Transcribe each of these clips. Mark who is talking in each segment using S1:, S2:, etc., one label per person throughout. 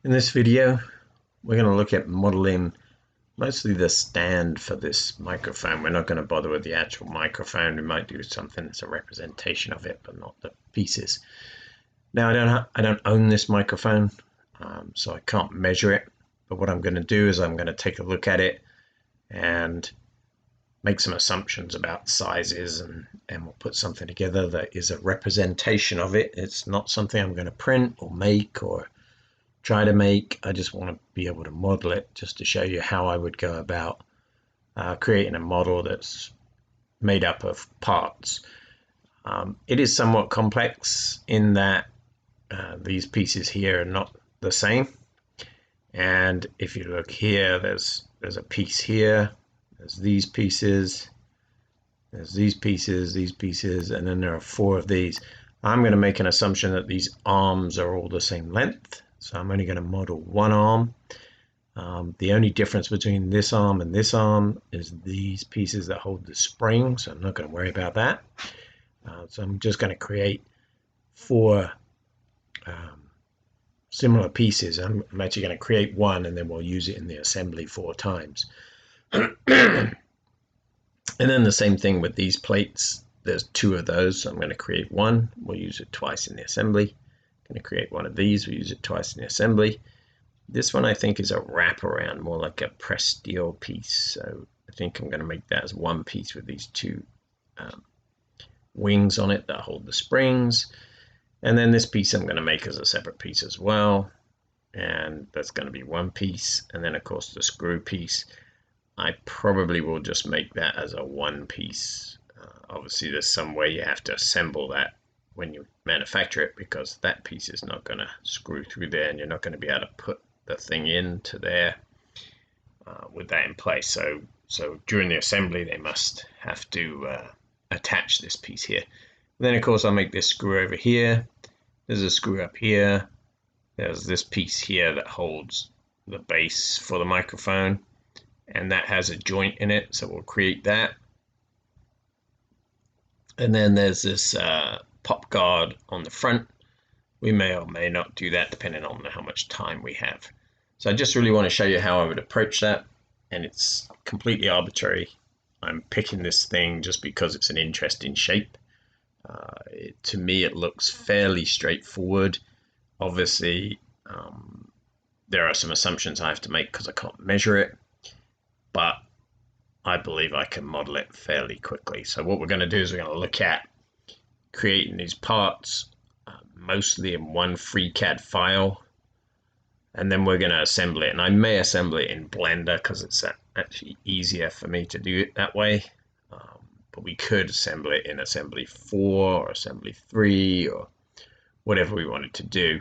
S1: In this video, we're going to look at modeling mostly the stand for this microphone. We're not going to bother with the actual microphone. We might do something that's a representation of it, but not the pieces. Now, I don't own this microphone, so I can't measure it. But what I'm going to do is I'm going to take a look at it and make some assumptions about sizes, and we'll put something together that is a representation of it. It's not something I'm going to print or make or try to make. I just want to be able to model it just to show you how I would go about creating a model that's made up of parts. It is somewhat complex in that these pieces here are not the same. And if you look here, there's a piece here, there's these pieces, there's these pieces, and then there are 4 of these. I'm going to make an assumption that these arms are all the same length. So I'm only going to model one arm. The only difference between this arm and this arm is these pieces that hold the spring, so I'm not going to worry about that. So I'm just going to create 4 similar pieces. I'm actually going to create one, and then we'll use it in the assembly 4 times. And then the same thing with these plates. There's 2 of those, so I'm going to create one. We'll use it twice in the assembly. Going to create one of these. We use it twice in the assembly. This one I think is a wraparound, more like a pressed steel piece. So I think I'm going to make that as one piece with these 2 wings on it that hold the springs. And then this piece I'm going to make as a separate piece as well. And that's going to be one piece. And then of course the screw piece, I probably will just make that as a one piece. Obviously there's some way you have to assemble that when you manufacture it, because that piece is not going to screw through there, and you're not going to be able to put the thing into there with that in place. So during the assembly they must have to attach this piece here. And then of course I'll make this screw over here. There's a screw up here. There's this piece here that holds the base for the microphone, and that has a joint in it, so we'll create that. And then there's this pop guard on the front. We may or may not do that depending on how much time we have. So I just really want to show you how I would approach that, and it's completely arbitrary. I'm picking this thing just because it's an interesting shape. To me it looks fairly straightforward. Obviously there are some assumptions I have to make because I can't measure it, but I believe I can model it fairly quickly. So what we're going to do is we're going to look at creating these parts mostly in one FreeCAD file, and then we're going to assemble it. And I may assemble it in Blender because it's actually easier for me to do it that way. But we could assemble it in assembly 4 or assembly 3 or whatever we wanted to do.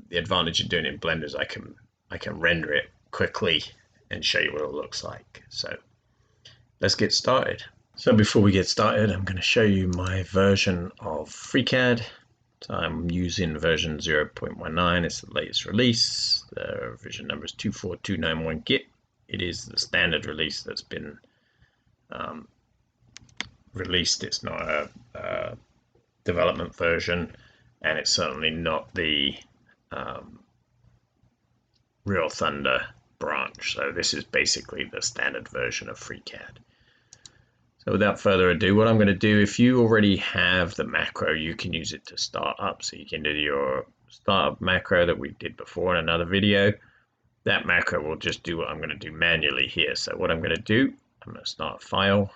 S1: The advantage of doing it in Blender is I can render it quickly and show you what it looks like. So let's get started. So before we get started, I'm going to show you my version of FreeCAD. So I'm using version 0.19. It's the latest release. The revision number is 24291 Git. It is the standard release that's been released. It's not a development version, and it's certainly not the Real Thunder branch. So this is basically the standard version of FreeCAD. So without further ado, what I'm going to do, if you already have the macro, you can use it to start up. So you can do your startup macro that we did before in another video. That macro will just do what I'm going to do manually here. So what I'm going to do, I'm going to start a file.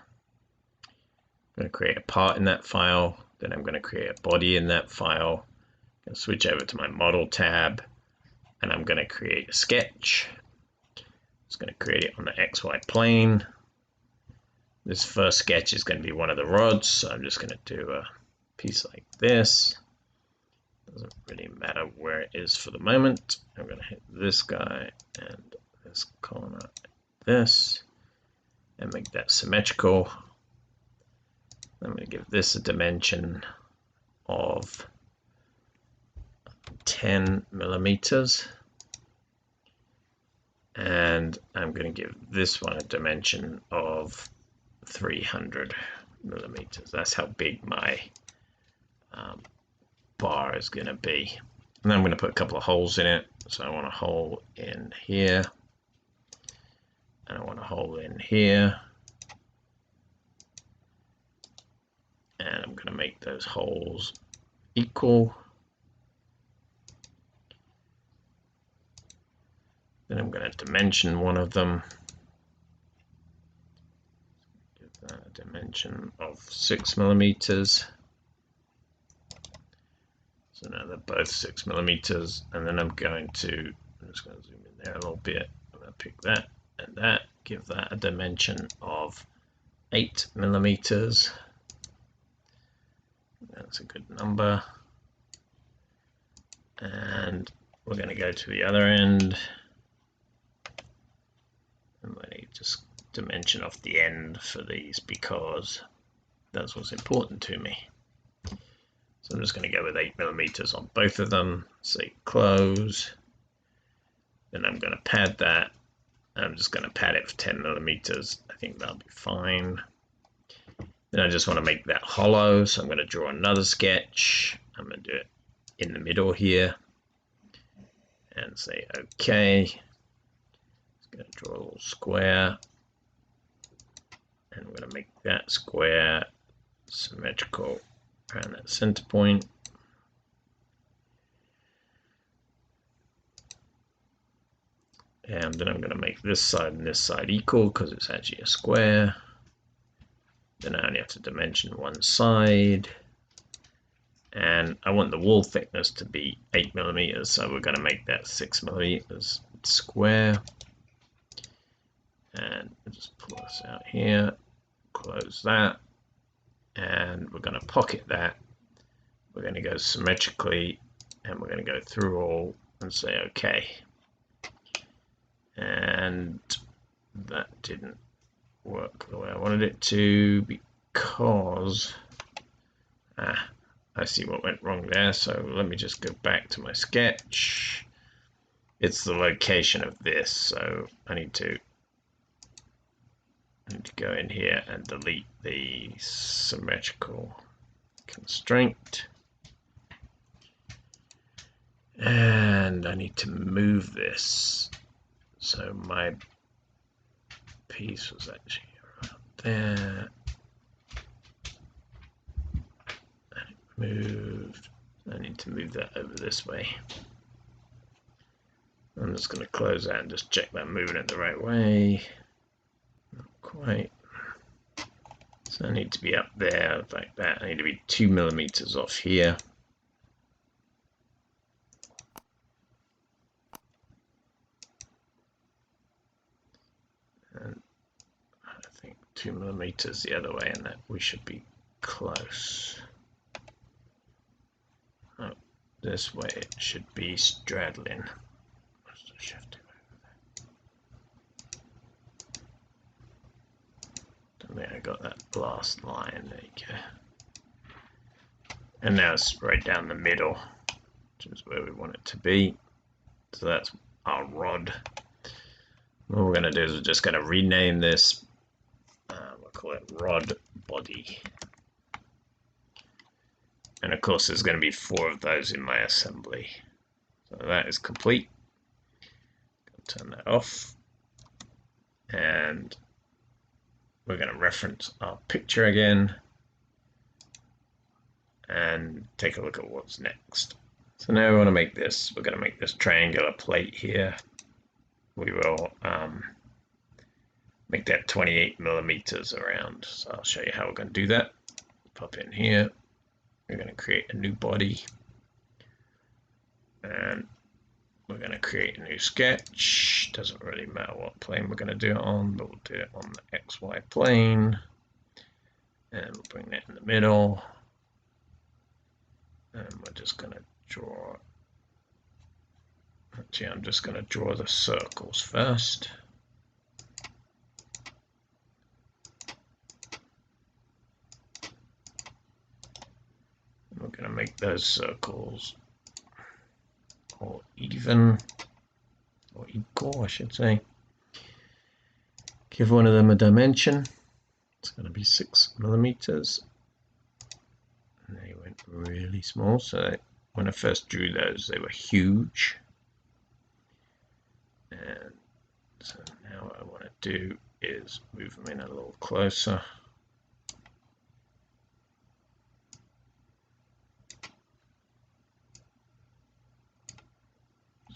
S1: I'm going to create a part in that file. Then I'm going to create a body in that file. I'm going to switch over to my model tab, and I'm going to create a sketch. It's going to create it on the XY plane. This first sketch is going to be one of the rods, so I'm just going to do a piece like this. Doesn't really matter where it is for the moment. I'm going to hit this guy and this corner like this and make that symmetrical. I'm going to give this a dimension of 10 millimeters. And I'm going to give this one a dimension of 300 millimeters. That's how big my bar is going to be. And then I'm going to put a couple of holes in it. So I want a hole in here, and I want a hole in here, and I'm going to make those holes equal. Then I'm going to dimension one of them. Give that a dimension of 6 millimeters. So now they're both 6 millimeters, and then I'm just going to zoom in there a little bit. I'm going to pick that and that, give that a dimension of 8 millimeters. That's a good number. And we're going to go to the other end, and we need to just dimension off the end for these because that's what's important to me. So I'm just going to go with 8 millimeters on both of them, say close. Then I'm going to pad that. I'm just going to pad it for 10 millimeters. I think that'll be fine. Then I just want to make that hollow, so I'm going to draw another sketch. I'm going to do it in the middle here and say OK. Just going to draw a little square, and we're going to make that square symmetrical around that center point. And then I'm going to make this side and this side equal because it's actually a square. Then I only have to dimension one side. And I want the wall thickness to be 8 millimeters, so we're going to make that 6 millimeters square. And we'll just pull this out here, close that, and we're going to pocket that. We're going to go symmetrically, and we're going to go through all and say OK. And that didn't work the way I wanted it to because I see what went wrong there. So let me just go back to my sketch. It's the location of this, so I need to go in here and delete the symmetrical constraint. And I need to move this. So my piece was actually around there. And it moved. I need to move that over this way. I'm just going to close that and just check that I'm moving it the right way. Not quite. So I need to be up there like that. I need to be 2 millimeters off here. And I think 2 millimeters the other way, and that we should be close. Oh, this way it should be straddling. Shift over there. I got that last line. There you go. And now it's right down the middle, which is where we want it to be. So that's our rod. What we're going to do is we're just going to rename this. We'll call it rod body. And of course, there's going to be 4 of those in my assembly. So that is complete. Turn that off. And we're going to reference our picture again and take a look at what's next. So now we want to make this. We're going to make this triangular plate here. We will make that 28 millimeters around. So I'll show you how we're going to do that. Pop in here. We're going to create a new body. And we're going to create a new sketch. Doesn't really matter what plane we're going to do it on, but we'll do it on the XY plane. And we'll bring that in the middle. And we're just going to draw. Actually, I'm just going to draw the circles first. And we're going to make those circles all even, or equal, I should say. Give one of them a dimension. It's going to be 6 millimeters. And they went really small, so when I first drew those, they were huge. And so now what I want to do is move them in a little closer.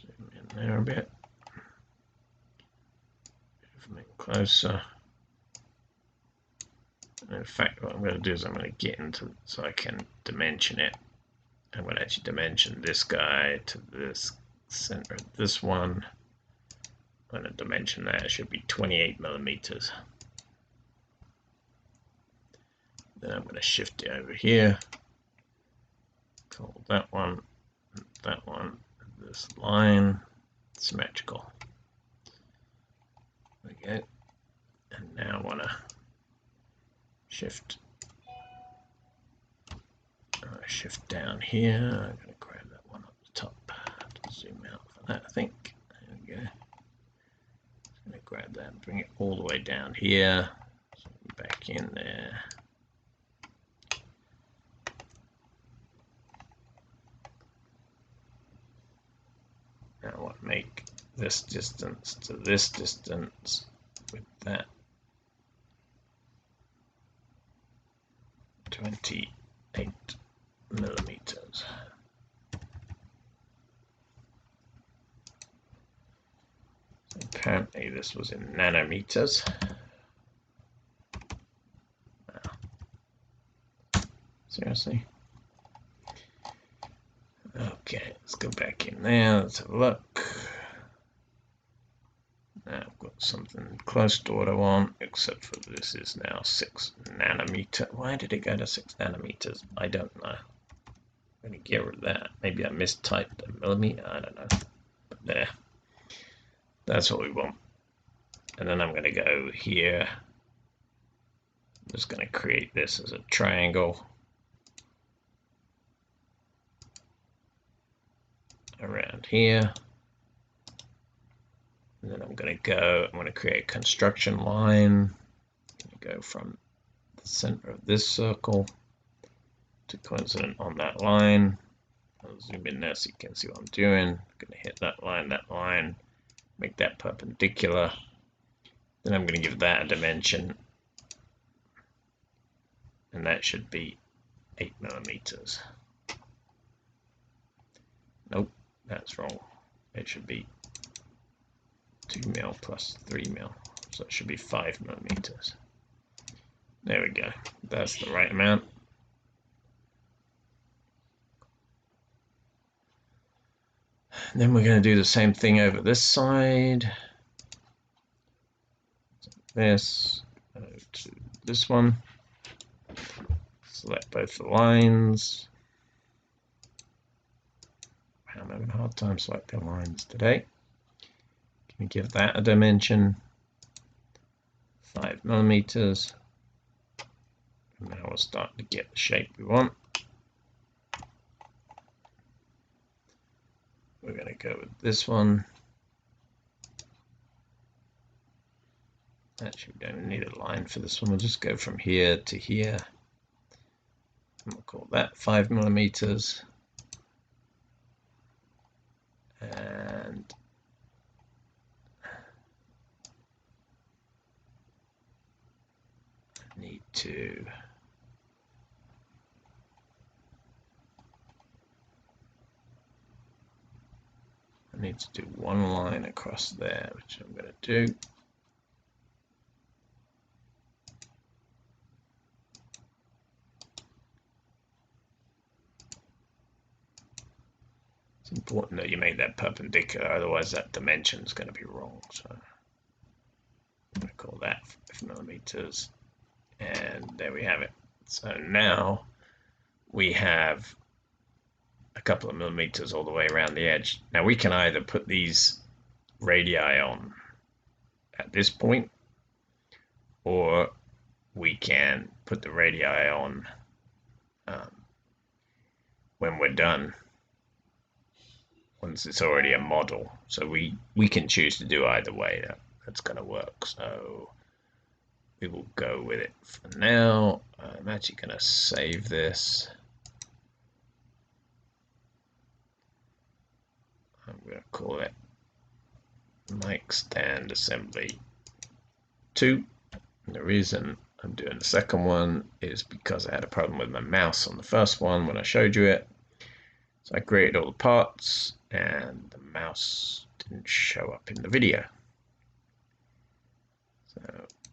S1: Zoom in there a bit. Move them in closer. And in fact, what I'm going to do is I'm going to get into it so I can dimension it. I'm going to actually dimension this guy to this center of this one. I'm going to dimension that. It should be 28 millimeters. Then I'm going to shift it over here. Call that one, this line symmetrical. Okay. And now I want to shift down here. I'm going to grab that one up the top to zoom out for that, I think. There we go. Just going to grab that and bring it all the way down here. Zoom back in there. Now I want to make this distance to this distance with that 28 millimeters. So apparently this was in nanometers. Wow. Seriously? Okay, let's go back in there. Let's have a look. Now I've got something close to what I want, except for this is now 6 nanometer. Why did it go to 6 nanometers? I don't know. I'm going to get rid of that. Maybe I mistyped a millimeter. I don't know. But there. That's what we want. And then I'm going to go here. I'm just going to create this as a triangle around here. And then I'm going to create a construction line. I'm going to go from the center of this circle to coincident on that line. I'll zoom in there so you can see what I'm doing. I'm going to hit that line, make that perpendicular. Then I'm going to give that a dimension. And that should be 8 millimeters. Nope, that's wrong. It should be 2 mil plus 3 mil. So it should be 5 millimeters. There we go. That's the right amount. And then we're going to do the same thing over this side. This, go to this one. Select both the lines. I'm having a hard time selecting lines today. Can we give that a dimension? 5 millimeters. And now we're starting to get the shape we want. We're going to go with this one. Actually, we don't need a line for this one. We'll just go from here to here. And we'll call that 5 millimeters. And I need to do one line across there, which I'm going to do. It's important that you make that perpendicular, otherwise that dimension is going to be wrong. So I'm going to call that 5 millimeters. And there we have it. So now we have a couple of millimeters all the way around the edge. Now we can either put these radii on at this point, or we can put the radii on when we're done, once it's already a model. So we can choose to do either way. That's going to work. So we will go with it for now. I'm actually going to save this. I'm going to call it mic stand assembly 2. And the reason I'm doing the second one is because I had a problem with my mouse on the first one when I showed you it. So I created all the parts and the mouse didn't show up in the video. So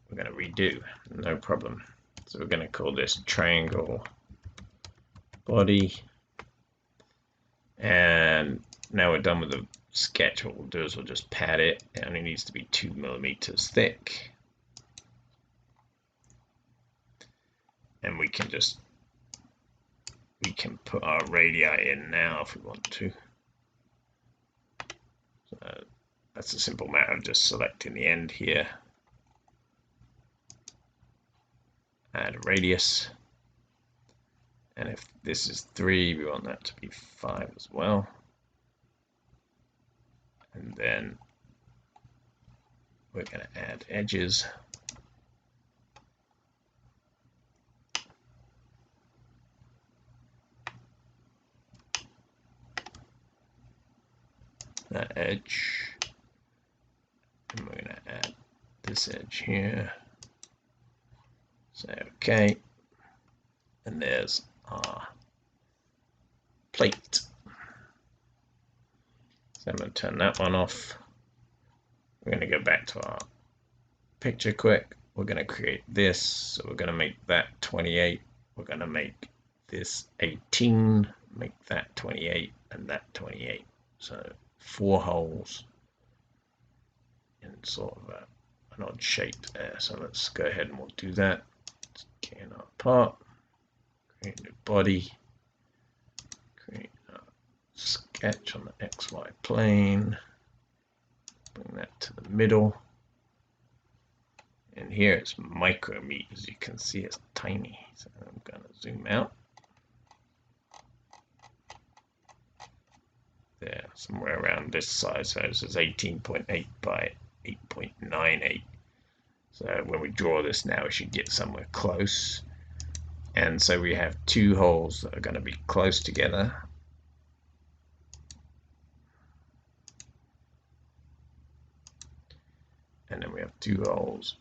S1: we're going to redo, no problem. So we're going to call this triangle body. And now we're done with the sketch. What we'll do is we'll just pad it. It only needs to be 2 millimeters thick. And we can put our radii in now if we want to. So that's a simple matter of just selecting the end here. Add a radius. And if this is 3, we want that to be 5 as well. And then we're going to add edges. That edge. And we're going to add this edge here. Say OK. And there's our plate. So I'm going to turn that one off. We're going to go back to our picture quick. We're going to create this. So we're going to make that 28. We're going to make this 18. Make that 28 and that 28. So 4 holes in sort of an odd shape there. So let's go ahead and we'll do that. Let's get our part. Create a new body. Create a sketch on the XY plane. Bring that to the middle. And here it's micrometers. You can see it's tiny. So I'm going to zoom out. There, somewhere around this size. So this is 18.8 by 8.98. So when we draw this now, we should get somewhere close. And so we have 2 holes that are going to be close together. And then we have 2 holes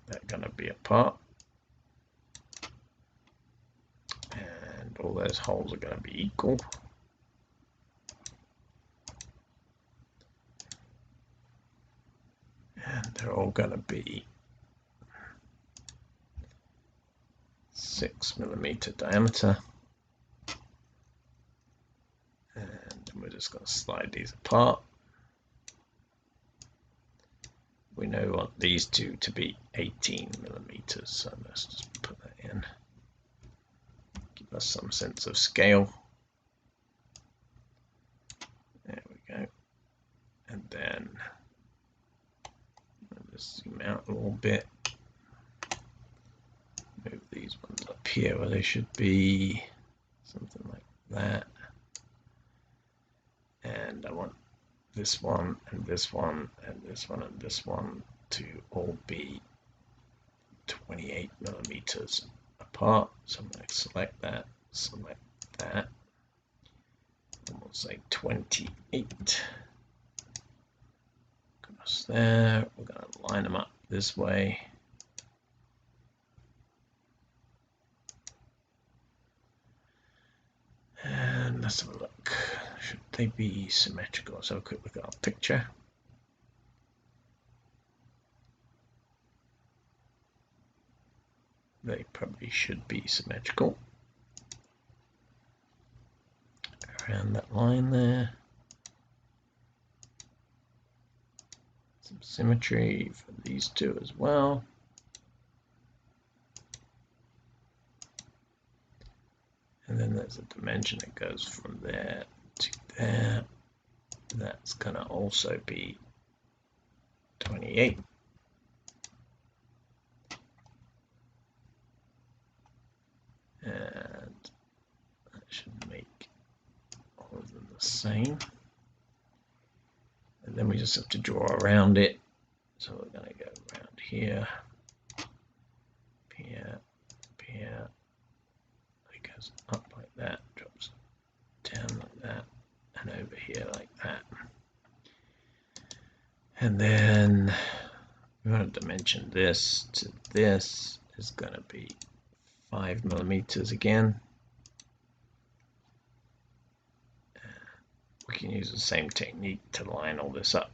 S1: that are going to be apart. And all those holes are going to be equal. And they're all going to be 6 millimeter diameter. And we're just going to slide these apart. We know we want these two to be 18 millimeters, so let's just put that in. Give us some sense of scale. There we go. And then I'll just zoom out a little bit. Move these ones up here where they should be, something like that. And I want this one and this one and this one and this one to all be 28 millimeters apart. So I'm going to select that, and we'll say 28. Across there, we're going to line them up this way. And let's have a look. Should they be symmetrical? Let's have a quick look at our picture. They probably should be symmetrical. Around that line there. Some symmetry for these two as well. And then there's a dimension that goes from there to there. That's going to also be 28. And that should make all of them the same. And then we just have to draw around it. So we're going to go around here, here, here. It goes up like that, drops down like that, and over here like that. And then we want to dimension this to this is going to be 5 millimeters again. We can use the same technique to line all this up.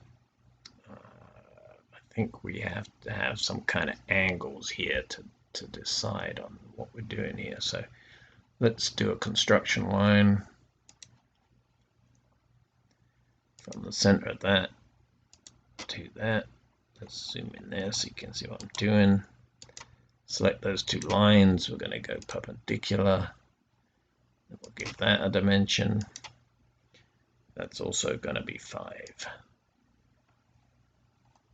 S1: I think we have to have some kind of angles here to decide on what we're doing here. So let's do a construction line from the center of that to that. Let's zoom in there so you can see what I'm doing. Select those two lines. We're going to go perpendicular. And we'll give that a dimension. That's also going to be 5.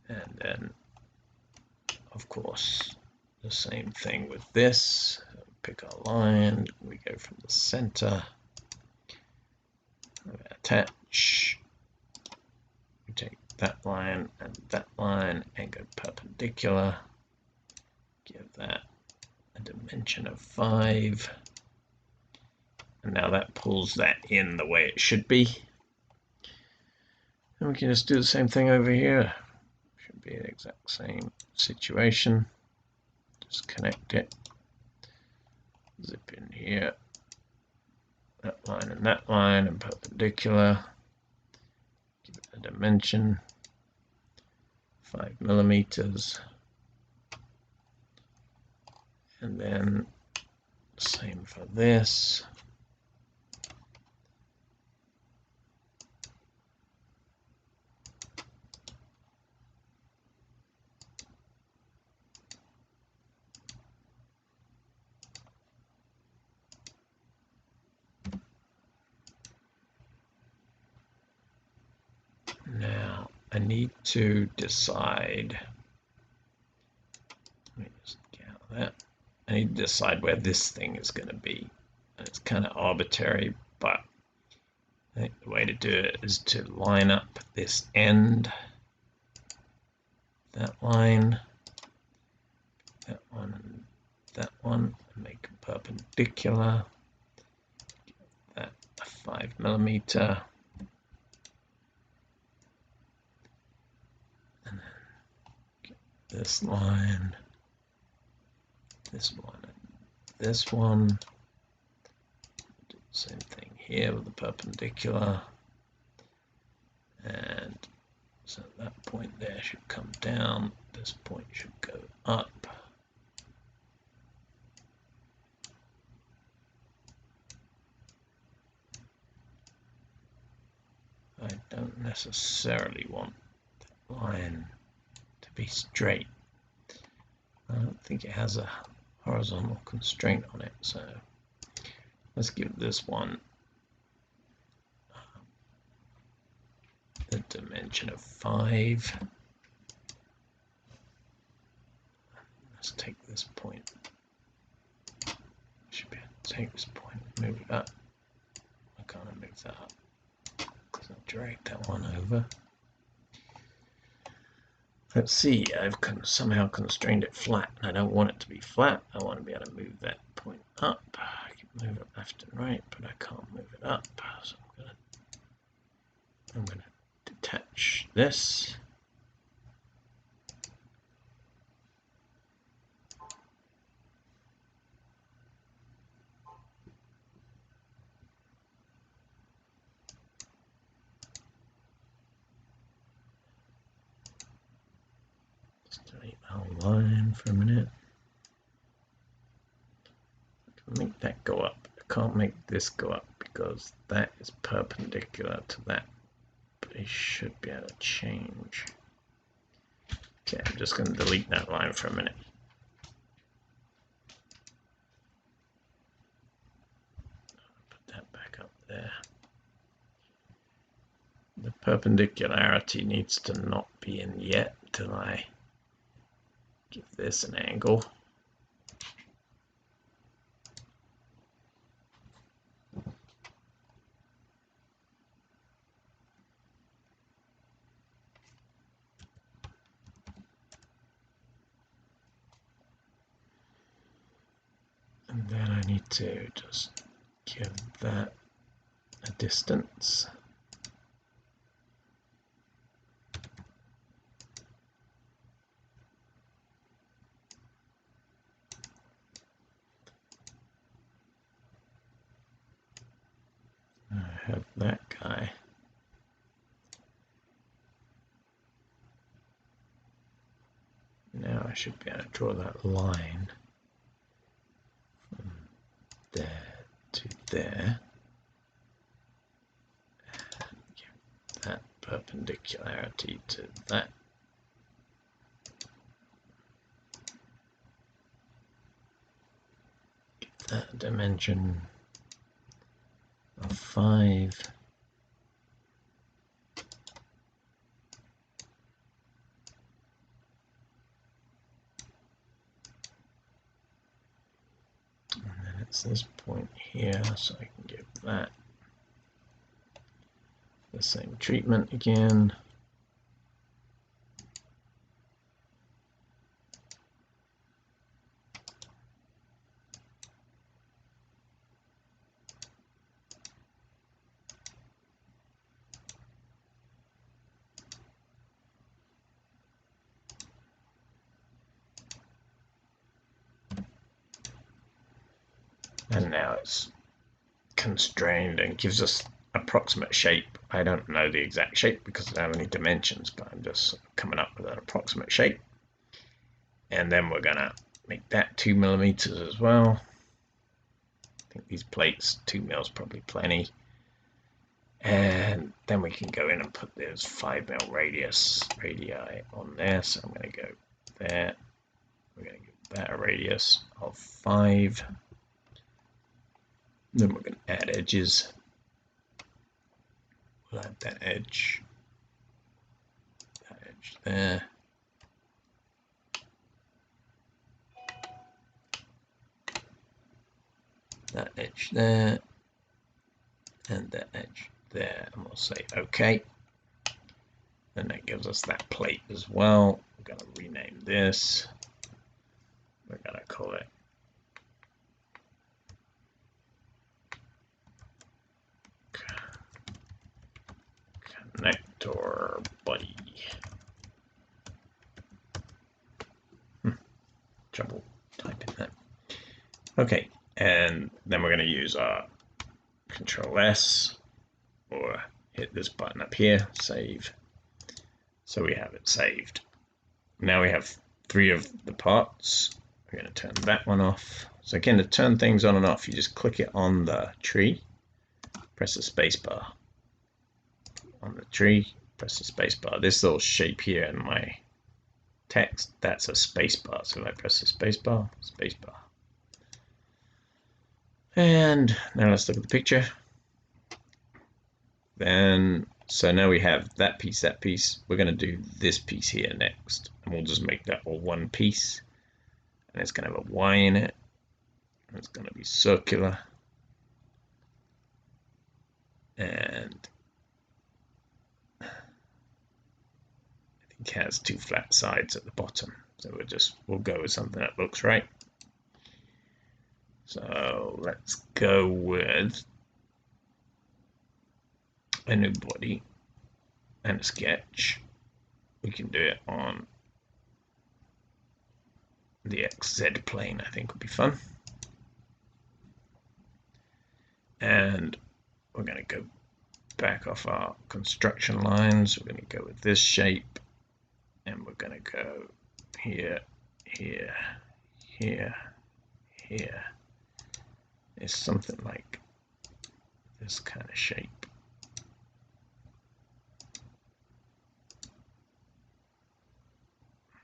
S1: And then, of course, the same thing with this. Pick our line. We go from the center. Attach. We take that line and go perpendicular. Give that a dimension of 5. And now that pulls that in the way it should be. And we can just do the same thing over here. Should be the exact same situation. Just connect it. Zip in here. That line and perpendicular. Give it a dimension. 5 millimeters. And then same for this. Now I need to decide. Let me just get out of that. I need to decide where this thing is going to be. And it's kind of arbitrary, but I think the way to do it is to line up this end, that line, that one, and that one, and make them perpendicular. Give that a 5 millimeter. And then get this line, this one, and this one. Do the same thing here with the perpendicular. And so that point there should come down. This point should go up. I don't necessarily want that line to be straight. I don't think it has a horizontal constraint on it, so let's give this one the dimension of 5. Let's take this point. Should be able to take this point, move it up. I can't move that up because I dragged that one over. Let's see, I've somehow constrained it flat. I don't want it to be flat. I want to be able to move that point up. I can move it left and right, but I can't move it up. So I'm gonna detach this. Delete the whole line for a minute. I can make that go up. I can't make this go up because that is perpendicular to that. But it should be able to change. Okay, I'm just going to delete that line for a minute. Put that back up there. The perpendicularity needs to not be in yet until I give this an angle. And then I need to just give that a distance. have that guy. Now I should be able to draw that line from there to there. And give that perpendicularity to that. Give that a dimension of 5. And then it's this point here, so I can give that the same treatment again. And now it's constrained and gives us approximate shape. I don't know the exact shape because I don't have any dimensions, but I'm just coming up with an approximate shape. And then we're gonna make that 2 millimeters as well. I think these plates, 2 mils probably plenty. And then we can go in and put those 5 mil radii on there. So I'm gonna go there. We're gonna give that a radius of 5. Then we're going to add edges. We'll add that edge there. That edge there. And that edge there. And we'll say OK. And that gives us that plate as well. We're going to rename this. We're going to call it connector body. Trouble typing that. Okay, and then we're going to use our Control S or hit this button up here, save. So we have it saved. Now we have 3 of the parts. We're going to turn that one off. So again, to turn things on and off, you just click it on the tree, press the space bar. On the tree, press the space bar. This little shape here in my text, that's a space bar. So if I press the space bar, and now let's look at the picture. Then, so now we have that piece. We're going to do this piece here next, and we'll just make that all one piece. And it's going to have a Y in it, and it's going to be circular. And it has 2 flat sides at the bottom, so we'll go with something that looks right. So let's go with a new body and a sketch. We can do it on the XZ plane, I think would be fun. And we're going to go back off our construction lines. We're going to go with this shape. And we're going to go here, here, here, here. It's something like this kind of shape.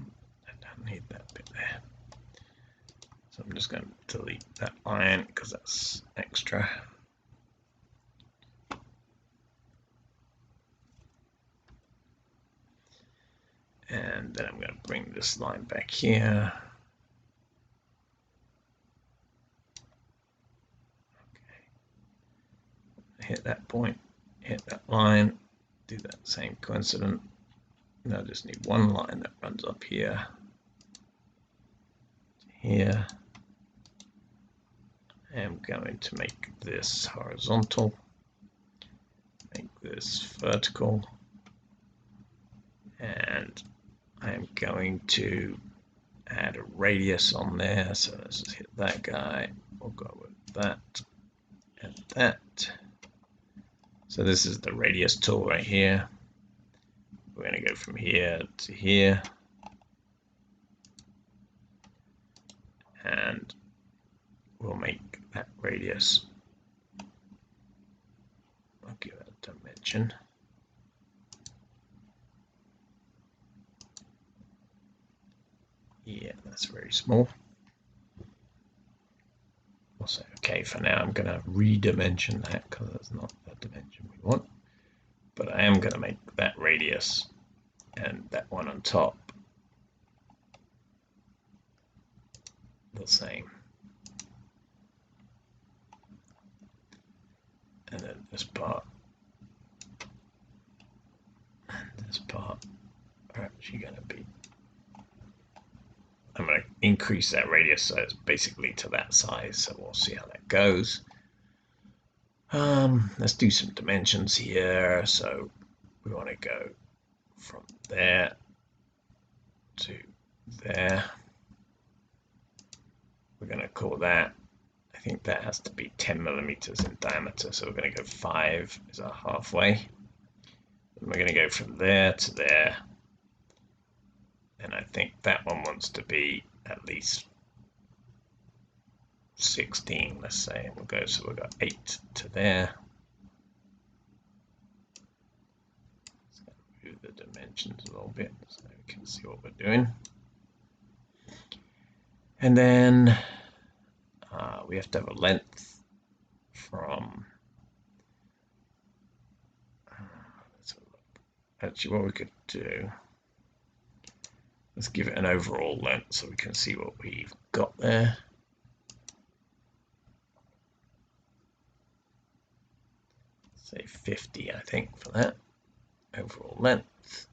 S1: I don't need that bit there. So I'm just going to delete that line because that's extra. And then I'm going to bring this line back here. Okay. Hit that point, hit that line, do that same coincident. Now I just need one line that runs up here to here. I'm going to make this horizontal, make this vertical, and I'm going to add a radius on there. So let's just hit that guy. We'll go with that and that. So this is the radius tool right here. We're going to go from here to here. And we'll make that radius. I'll give it a dimension. Yeah, that's very small. We'll say okay for now. I'm going to redimension that because that's not the dimension we want. But I am going to make that radius and that one on top the same. And then this part and this part are actually going to be, I'm going to increase that radius so it's basically to that size. So we'll see how that goes. Let's do some dimensions here. So we want to go from there to there. We're going to call that, I think that has to be 10 millimeters in diameter. So we're going to go 5 is our halfway. And we're going to go from there to there. And I think that one wants to be at least 16, let's say. And we'll go, so we've got 8 to there. Let's move the dimensions a little bit so we can see what we're doing. And then we have to have a length from, let's have a look. Actually, what we could do, let's give it an overall length so we can see what we've got there. Say 50, I think, for that overall length.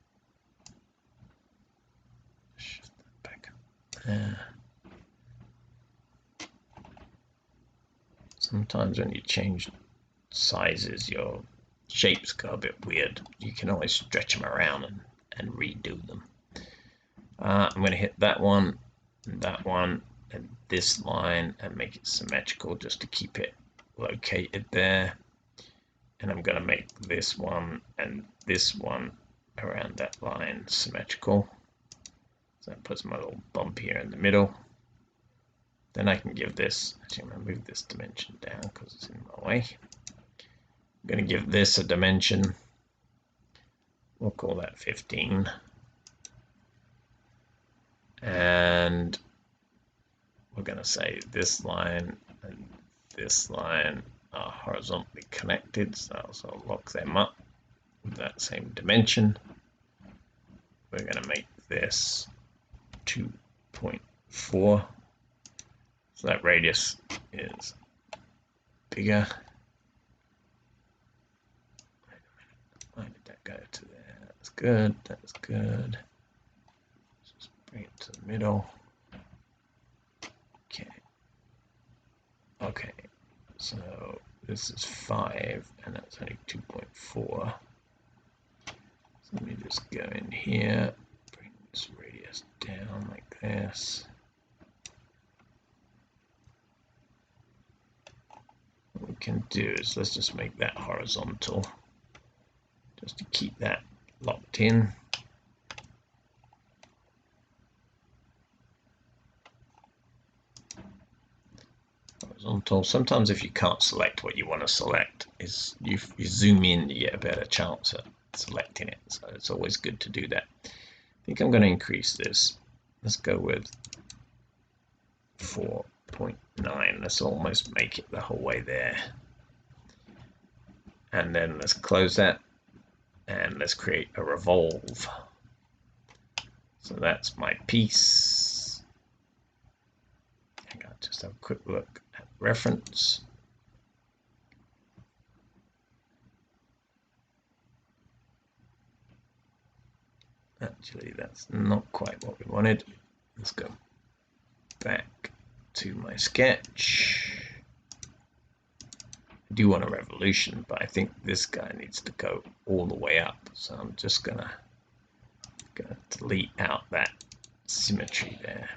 S1: Shift that back up there. Sometimes when you change sizes, your shapes go a bit weird. You can always stretch them around and redo them. I'm going to hit that one, and this line, and make it symmetrical just to keep it located there. And I'm going to make this one and this one around that line symmetrical. So that puts my little bump here in the middle. Then I can give this, actually I'm going to move this dimension down because it's in my way. I'm going to give this a dimension. We'll call that 15. And we're going to say this line and this line are horizontally connected, so I'll lock them up with that same dimension. We're going to make this 2.4. So that radius is bigger. Why did that go to there? That's good, that's good. Let's just bring it to the middle. Okay. Okay, so this is 5 and that's only 2.4. So let me just go in here, bring this radius down like this. What we can do is let's just make that horizontal just to keep that locked in. Horizontal. Sometimes if you can't select what you want to select, is you zoom in, you get a better chance at selecting it. So it's always good to do that. I think I'm going to increase this. Let's go with 4.9. Let's almost make it the whole way there. And then let's close that and let's create a revolve. So that's my piece. I'll just have a quick look at reference. Actually, that's not quite what we wanted. Let's go back to my sketch. I do want a revolution, but I think this guy needs to go all the way up. So I'm just gonna delete out that symmetry there.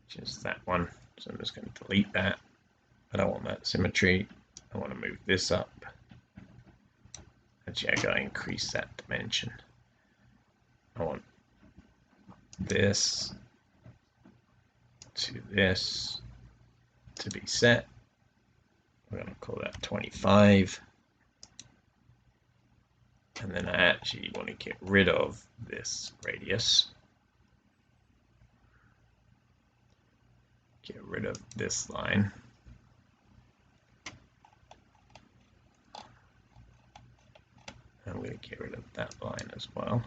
S1: Just that one. So I'm just going to delete that. I don't want that symmetry. I want to move this up. Actually, I got to increase that dimension. I want this to this to be set. We're going to call that 25. And then I actually want to get rid of this radius. Get rid of this line. I'm going to get rid of that line as well.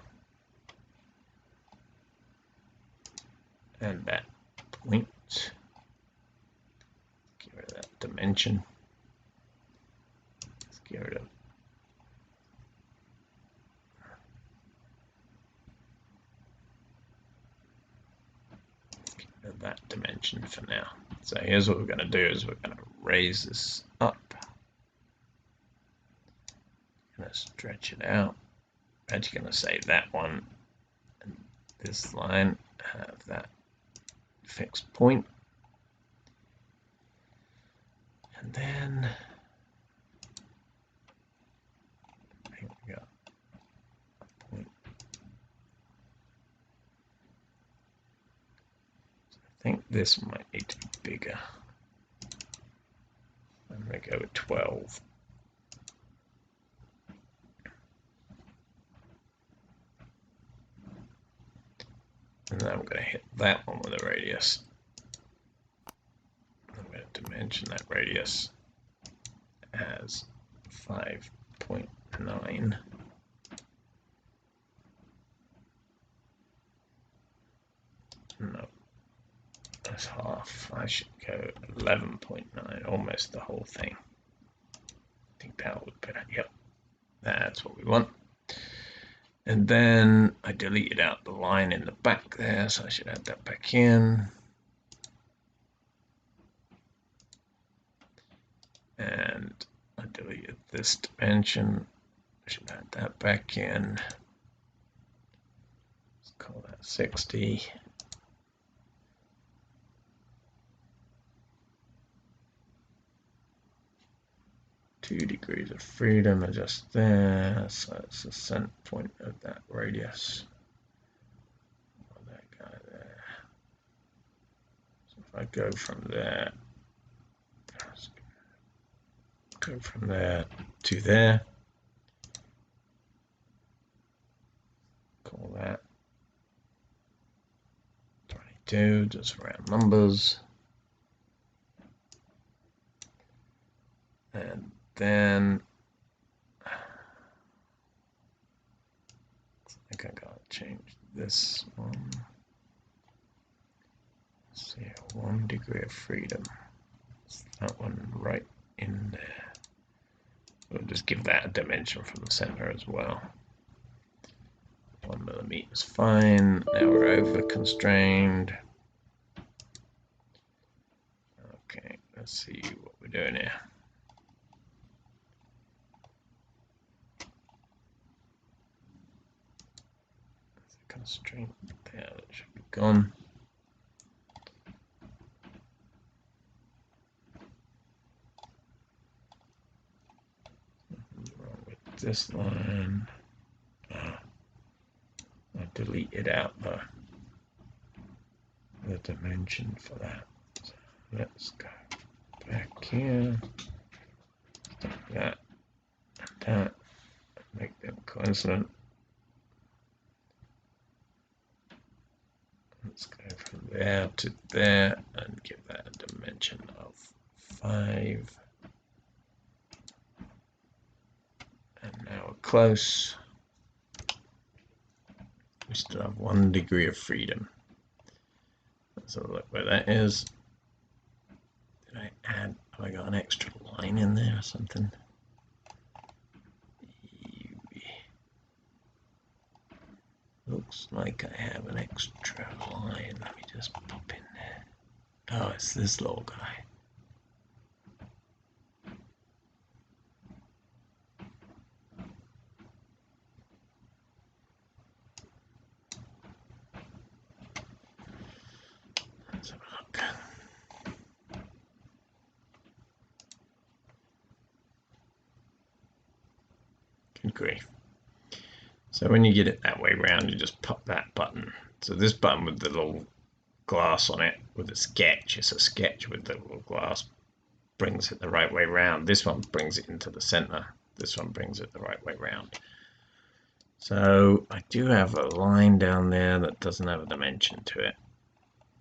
S1: And that point. Get rid of that dimension. Let's get rid of that dimension for now. So here's what we're going to do is we're going to raise this up. Going to stretch it out. Actually going to say that one and this line have that fixed point. And then I think we got a point. So I think this might need to be bigger. I'm going to go with 12. And then I'm going to hit that one with a radius. I'm going to dimension that radius as 5.9. No, that's half. I should go 11.9, almost the whole thing. I think that would be, yep, that's what we want. And then I deleted out the line in the back there, so I should add that back in. And I deleted this dimension. I should add that back in. Let's call that 60. Two degrees of freedom are just there, so it's the center point of that radius. That guy there. So if I go from there, go from there to there, call that 22, just round numbers. And then I think I gotta change this one. Let's see, 1 degree of freedom. It's that one right in there. We'll just give that a dimension from the center as well. 1 millimeter is fine. Now we're over constrained. Okay, let's see what we're doing here. Constraint there, that should be gone. Nothing's wrong with this line. I deleted out the dimension for that. So let's go back here. Stop that and that. Make them coincident. Let's go from there to there and give that a dimension of 5. And now we're close. We still have 1 degree of freedom. Let's have a look where that is. Did I add, have I got an extra line in there or something? Looks like I have an extra line. Let me just pop in there. Oh, it's this little guy. Let's have a look. grief. So when you get it that way around, you just pop that button. So this button with the little glass on it with a sketch, it's a sketch with the little glass, brings it the right way round. This one brings it into the center. This one brings it the right way round. So I do have a line down there that doesn't have a dimension to it.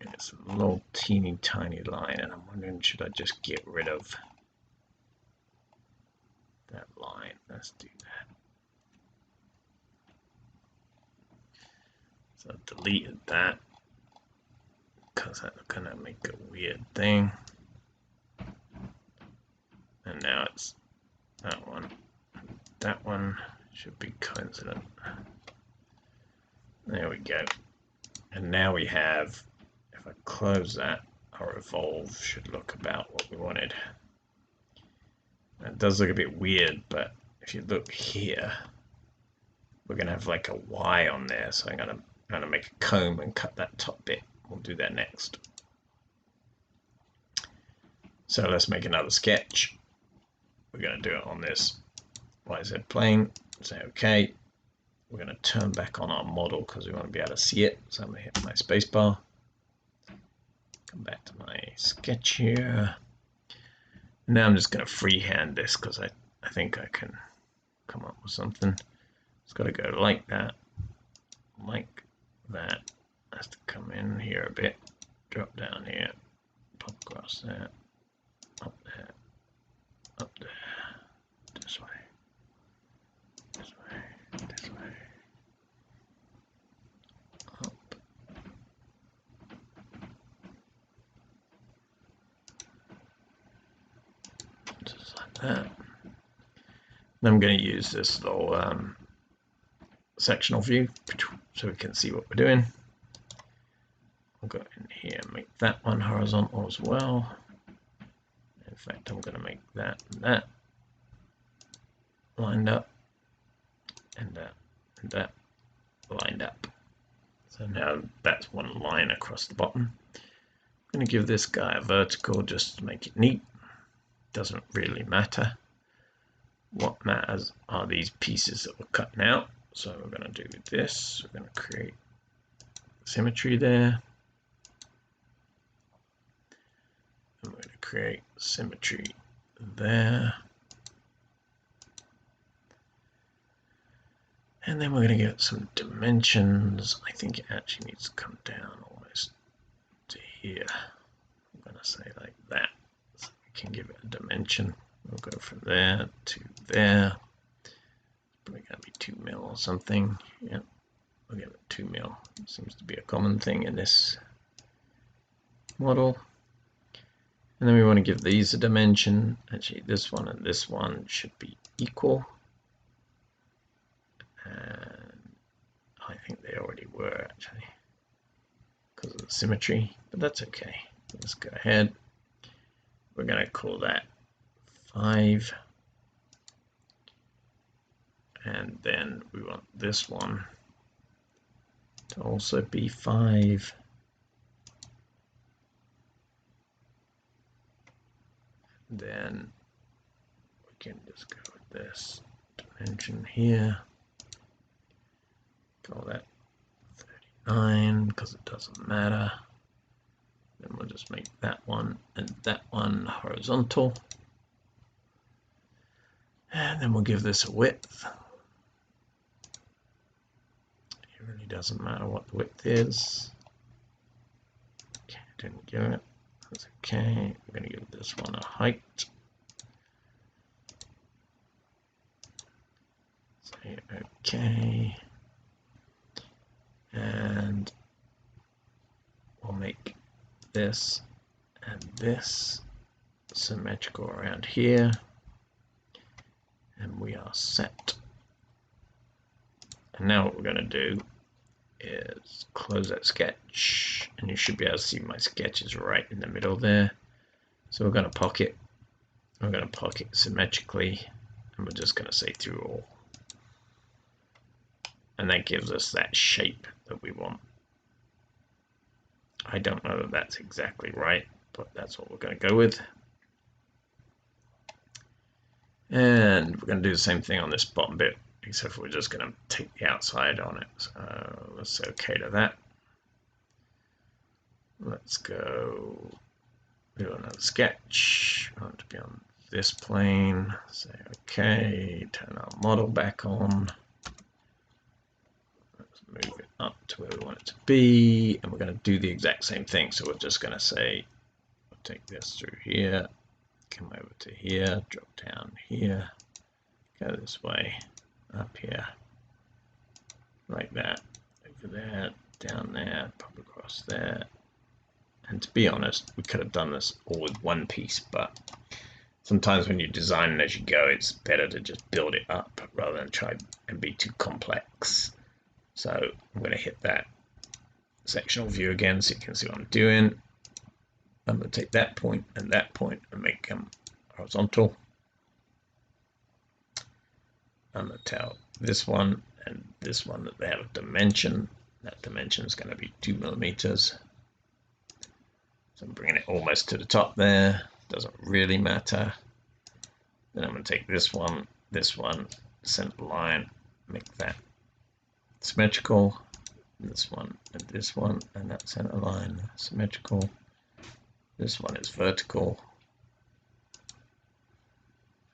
S1: It's a little teeny tiny line, and I'm wondering, should I just get rid of that line? Let's do that. So I've deleted that because that's gonna make a weird thing. And now it's that one. That one should be coincident. There we go. And now we have, if I close that, our revolve should look about what we wanted. It does look a bit weird, but if you look here, we're gonna have like a Y on there. So I'm gonna make a comb and cut that top bit. We'll do that next. So let's make another sketch. We're gonna do it on this YZ plane. Say okay. We're going to turn back on our model because we want to be able to see it. So I'm going to hit my spacebar. Come back to my sketch here. Now I'm just going to freehand this because I think I can come up with something. It's got to go like that, like that. Has to come in here a bit, drop down here, pop across there, up there, up there, this way, this way. This way. Up. Just like that. And I'm going to use this little sectional view so we can see what we're doing. I'll go in here and make that one horizontal as well. In fact, I'm going to make that and that lined up. And that lined up. So now that's one line across the bottom. I'm going to give this guy a vertical just to make it neat. Doesn't really matter. What matters are these pieces that we're cutting out. So we're going to do this. We're going to create symmetry there. And we're going to create symmetry there. And then we're going to give it some dimensions. I think it actually needs to come down almost to here. I'm going to say like that. So we can give it a dimension. We'll go from there to there. Probably going to be 2 mil or something. Yep, we'll give it 2 mil. It seems to be a common thing in this model. And then we want to give these a dimension. Actually, this one and this one should be equal. And I think they already were actually because of the symmetry, but that's okay. Let's go ahead. We're going to call that 5. And then we want this one to also be 5. Then we can just go with this dimension here. Call that 39 because it doesn't matter. Then we'll just make that one and that one horizontal. And then we'll give this a width. It really doesn't matter what the width is. Okay, didn't give it. That's okay. We're going to give this one a height. Say okay. And we'll make this and this symmetrical around here. And we are set. And now what we're going to do is close that sketch. And you should be able to see my sketch is right in the middle there. So we're going to pocket. We're going to pocket symmetrically. And we're just going to say through all. And that gives us that shape that we want. I don't know that that's exactly right, but that's what we're going to go with. And we're going to do the same thing on this bottom bit. except for we're just going to take the outside on it. So let's say okay to that. Let's go do another sketch. I want to be on this plane. Say okay, turn our model back on. Let's move it up to where we want it to be, and we're going to do the exact same thing. So we're just going to say, we'll take this through here, come over to here, drop down here, go this way, up here, like that, over there, down there, pop across there. And to be honest, we could have done this all with one piece, but sometimes when you design it as you go, it's better to just build it up rather than try and be too complex. So I'm going to hit that sectional view again so you can see what I'm doing. I'm going to take that point and make them horizontal. I'm going to tell this one and this one that they have a dimension. That dimension is going to be 2 millimeters. So I'm bringing it almost to the top there. Doesn't really matter. Then I'm going to take this one, center line, make that symmetrical. This one, and that center line symmetrical. This one is vertical.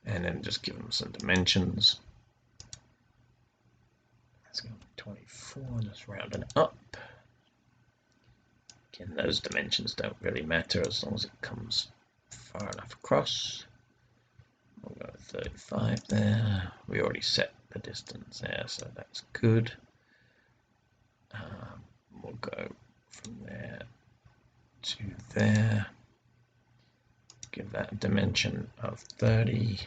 S1: And then just give them some dimensions. That's going to be 24, just rounding it up. Again, those dimensions don't really matter as long as it comes far enough across. We'll go with 35 there. We already set the distance there, so that's good. We'll go from there to there. Give that a dimension of 30.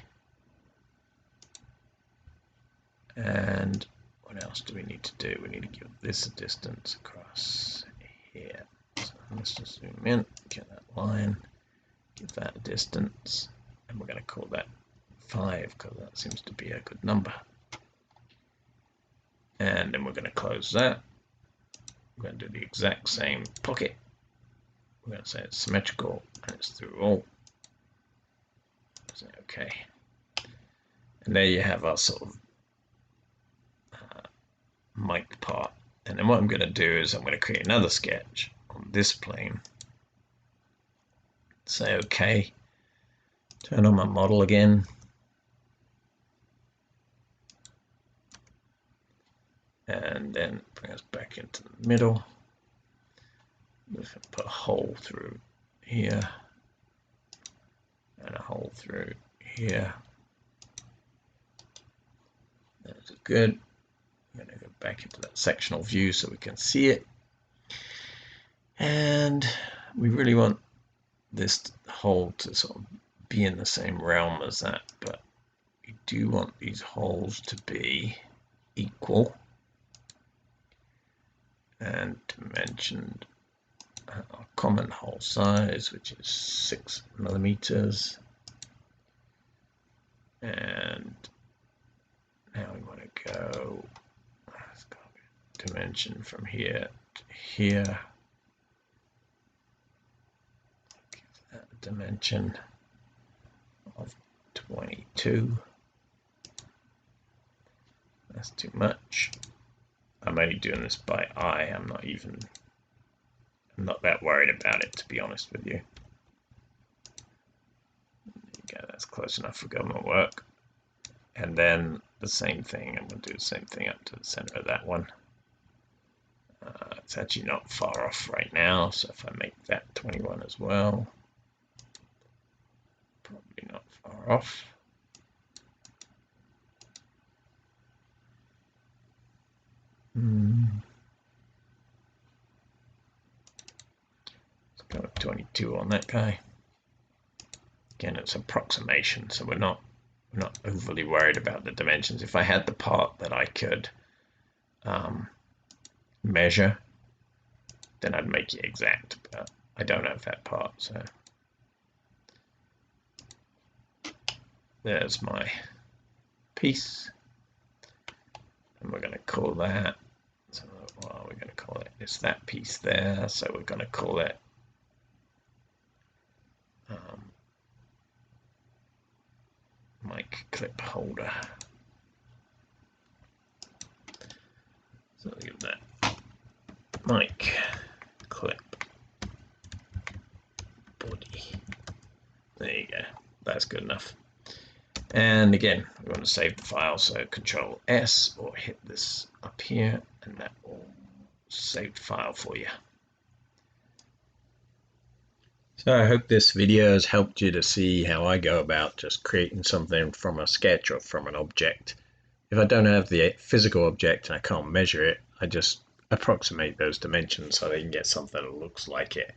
S1: And what else do we need to do? We need to give this a distance across here. So let's just zoom in, get that line, give that a distance, and we're going to call that 5 because that seems to be a good number. And then we're going to close that. We're going to do the exact same pocket. We're going to say it's symmetrical and it's through all. Say okay. And there you have our sort of mic part. And then what I'm going to do is I'm going to create another sketch on this plane. Say okay. Turn on my model again. And then bring us back into the middle. Just put a hole through here. And a hole through here. That's good. I'm going to go back into that sectional view so we can see it. And we really want this hole to sort of be in the same realm as that, but we do want these holes to be equal and dimensioned our common hole size, which is 6 millimeters. And now we want to go, let's go dimension from here to here. Give that a dimension of 22. That's too much. I'm only doing this by eye. I'm not that worried about it, to be honest with you. There you go, that's close enough for government work. And then the same thing, I'm going to do the same thing up to the center of that one. It's actually not far off right now, so if I make that 21 as well, probably not far off. Let's go with 22 on that guy. Again, it's approximation, so we're not overly worried about the dimensions. If I had the part that I could measure, then I'd make it exact, but I don't have that part, so there's my piece, and we're going to call that, so what are we going to call it? It's that piece there, so we're going to call it mic clip holder. So I'll give that mic clip body. There you go. That's good enough. And again, we want to save the file, so Control S or hit this up here, and that will save the file for you. So I hope this video has helped you to see how I go about just creating something from a sketch or from an object. If I don't have the physical object and I can't measure it, I just approximate those dimensions so they can get something that looks like it.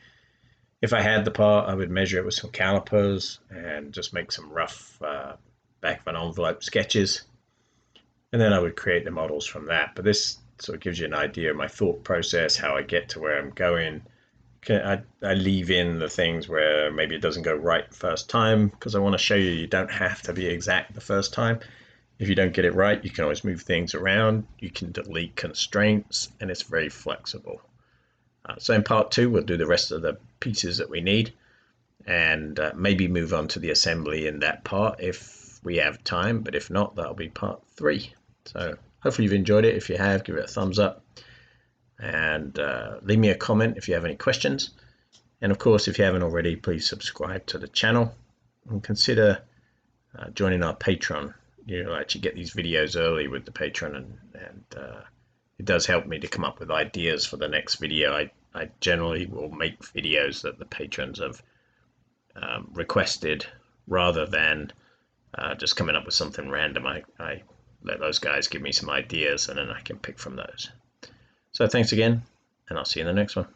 S1: If I had the part, I would measure it with some calipers and just make some rough back of an envelope sketches, and then I would create the models from that. But this sort of gives you an idea of my thought process, how I get to where I'm going. I leave in the things where maybe it doesn't go right first time, because I want to show you don't have to be exact the first time. If you don't get it right, you can always move things around, you can delete constraints, and it's very flexible. So in part 2, we'll do the rest of the pieces that we need, and maybe move on to the assembly in that part if we have time, but if not, that'll be part 3. So hopefully you've enjoyed it. If you have, give it a thumbs up, and leave me a comment if you have any questions. And of course, if you haven't already, please subscribe to the channel and consider joining our Patreon. You'll actually get these videos early with the Patreon, and it does help me to come up with ideas for the next video. I generally will make videos that the patrons have requested, rather than just coming up with something random. I let those guys give me some ideas, and then I can pick from those. So thanks again, and I'll see you in the next one.